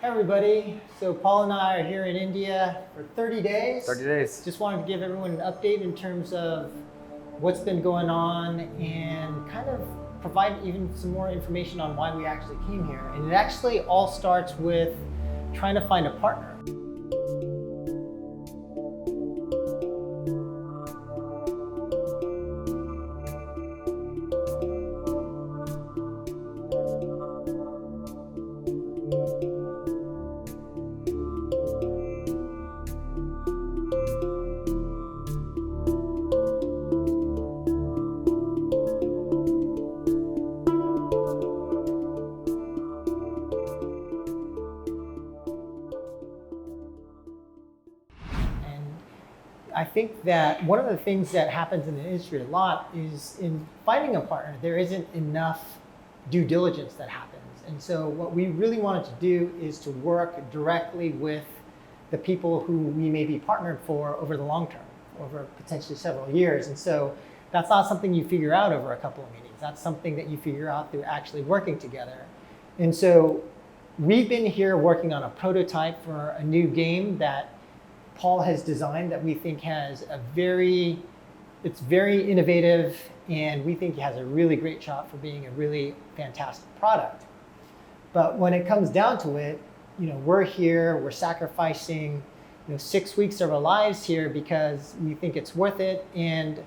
Hey everybody, so Paul and I are here in India for 30 days. 30 days. Just wanted to give everyone an update in terms of what's been going on and kind of provide even some more information on why we actually came here. And it actually all starts with trying to find a partner. I think that one of the things that happens in the industry a lot is in finding a partner, there isn't enough due diligence that happens. And so what we really wanted to do is to work directly with the people who we may be partnered for over the long term, over potentially several years. And so that's not something you figure out over a couple of meetings. That's something that you figure out through actually working together. And so we've been here working on a prototype for a new game that Paul has designed that we think has it's very innovative, and we think it has a really great shot for being a really fantastic product. But when it comes down to it, we're here, we're sacrificing 6 weeks of our lives here because we think it's worth it. And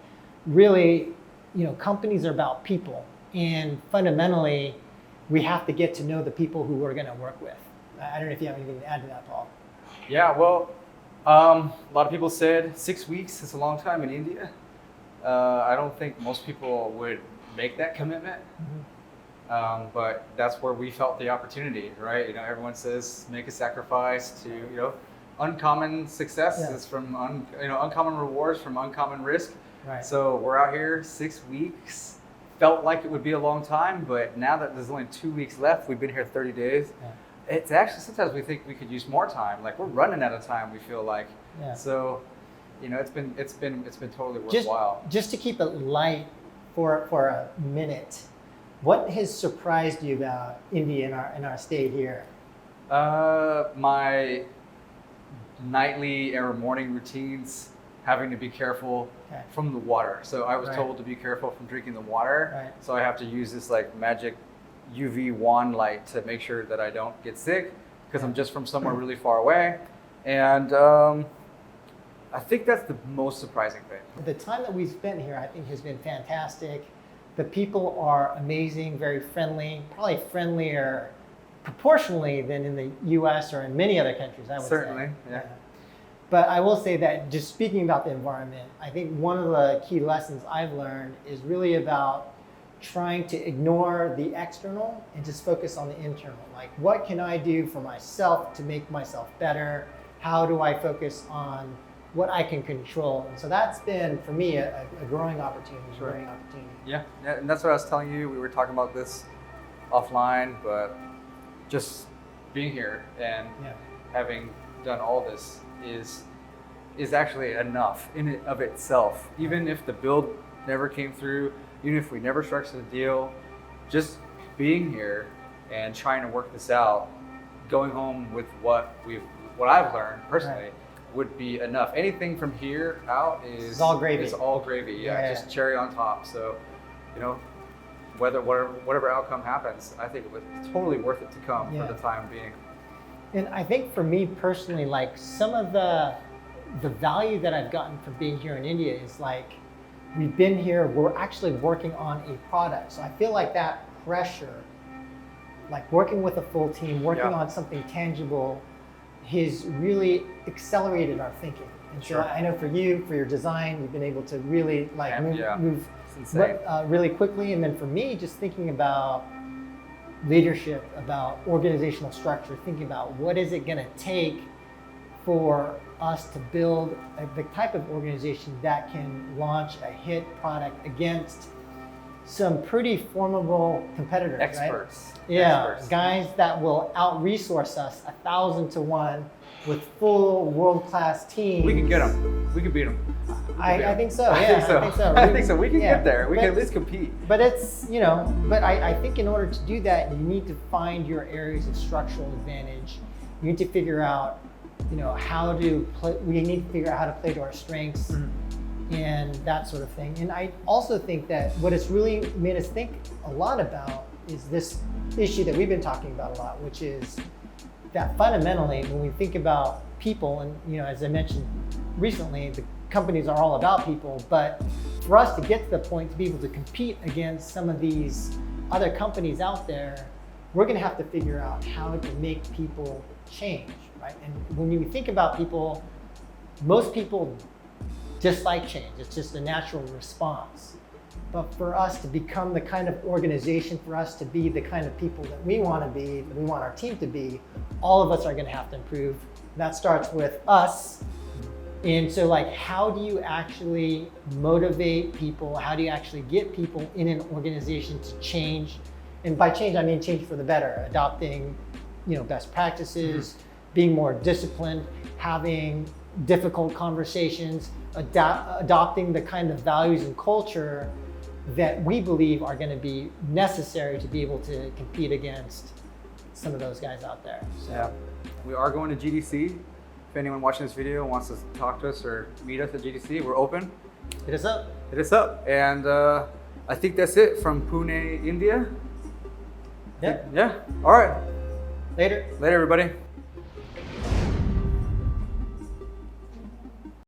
really, companies are about people, and fundamentally, we have to get to know the people who we're going to work with. I don't know if you have anything to add to that, Paul. Yeah, well, a lot of people said 6 weeks is a long time in India. I don't think most people would make that commitment, but that's where we felt the opportunity, right? Everyone says make a sacrifice to, uncommon success is from, uncommon rewards from uncommon risk. Right. So we're out here 6 weeks. Felt like it would be a long time, but now that there's only 2 weeks left, we've been here 30 days. Yeah. It's actually, sometimes we think we could use more time. Like we're running out of time, we feel like. Yeah. So, it's been totally worthwhile. Just to keep it light for a minute, what has surprised you about India in our stay here? My nightly or morning routines, having to be careful from the water. So I was told to be careful from drinking the water. Right. So I have to use this like magic UV wand light to make sure that I don't get sick because I'm just from somewhere really far away. And I think that's the most surprising thing. The time that we've spent here, I think, has been fantastic. The people are amazing, very friendly, probably friendlier proportionally than in the US or in many other countries, I would Certainly, say. yeah. But I will say that just speaking about the environment, I think one of the key lessons I've learned is really about trying to ignore the external and just focus on the internal. Like, what can I do for myself to make myself better? How do I focus on what I can control? And so that's been, for me, a growing opportunity. Sure. Growing opportunity. Yeah, and that's what I was telling you. We were talking about this offline, but just being here and having done all this is actually enough in and of itself. Even if the build never came through, even if we never structured a deal, just being here and trying to work this out, going home with what I've learned personally would be enough. Anything from here out is all gravy. Is all gravy, just cherry on top. So, whatever outcome happens, I think it was totally worth it to come for the time being. And I think for me personally, like some of the value that I've gotten from being here in India is like, we've been here, we're actually working on a product. So I feel like that pressure, like working with a full team, working on something tangible, has really accelerated our thinking. And so I know for you, for your design, you've been able to really like move really quickly. And then for me, just thinking about leadership, about organizational structure, thinking about what is it gonna take for us to build the type of organization that can launch a hit product against some pretty formidable competitors, right? Experts. Yeah, Experts. guys that will out-resource us 1,000 to 1 with full world-class teams. We can get them. We can beat them. I think so. I Yeah, think so. I think so. I think so. We can yeah. get there. We can But- at least compete. But it's, you know, but I think in order to do that, you need to find your areas of structural advantage. You need to figure out, you know, how to play, we need to figure out how to play to our strengths and that sort of thing. And I also think that what it's really made us think a lot about is this issue that we've been talking about a lot, which is that fundamentally, when we think about people, and, you know, as I mentioned recently, the companies are all about people, but for us to get to the point to be able to compete against some of these other companies out there, we're going to have to figure out how to make people change, right? And when you think about people, most people dislike change. It's just a natural response. But for us to become the kind of organization, for us to be the kind of people that we want to be, that we want our team to be, all of us are going to have to improve. That starts with us. And so, like, how do you actually motivate people? How do you actually get people in an organization to change? And by change, I mean change for the better, adopting, you know, best practices, being more disciplined, having difficult conversations, adopting the kind of values and culture that we believe are going to be necessary to be able to compete against some of those guys out there. So. Yeah, we are going to GDC. If anyone watching this video wants to talk to us or meet us at GDC, we're open. Hit us up. Hit us up. And I think that's it from Pune, India. Yeah. Yeah. All right. Later. Later, everybody.